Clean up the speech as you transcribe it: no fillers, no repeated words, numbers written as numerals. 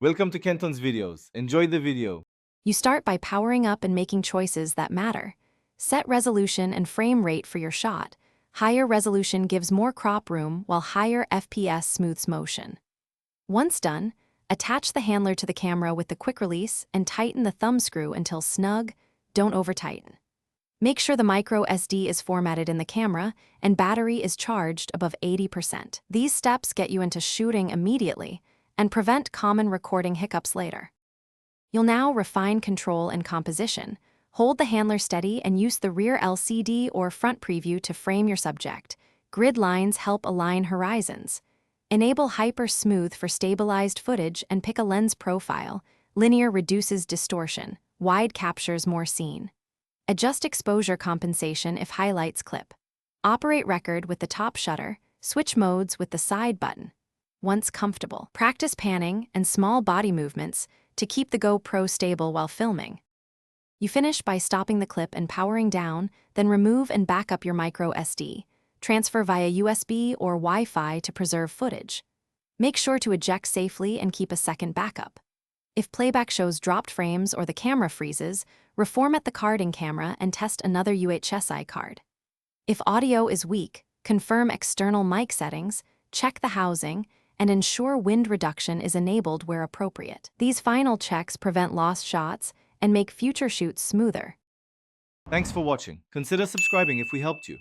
Welcome to Kenton's videos. Enjoy the video. You start by powering up and making choices that matter. Set resolution and frame rate for your shot. Higher resolution gives more crop room, while higher FPS smooths motion. Once done, attach the handler to the camera with the quick release and tighten the thumb screw until snug. Don't over-tighten. Make sure the micro SD is formatted in the camera and battery is charged above 80%. These steps get you into shooting immediately and prevent common recording hiccups later. You'll now refine control and composition. Hold the handler steady and use the rear LCD or front preview to frame your subject. Grid lines help align horizons. Enable Hyper Smooth for stabilized footage and pick a lens profile. Linear reduces distortion. Wide captures more scene. Adjust exposure compensation if highlights clip. Operate record with the top shutter. Switch modes with the side button. Once comfortable, practice panning and small body movements to keep the GoPro stable while filming. You finish by stopping the clip and powering down, then remove and back up your micro SD. Transfer via USB or Wi-Fi to preserve footage. Make sure to eject safely and keep a second backup. If playback shows dropped frames or the camera freezes, reformat the card in camera and test another UHSI card. If audio is weak, confirm external mic settings, check the housing, and ensure wind reduction is enabled where appropriate. These final checks prevent lost shots and make future shoots smoother. Thanks for watching. Consider subscribing if we helped you.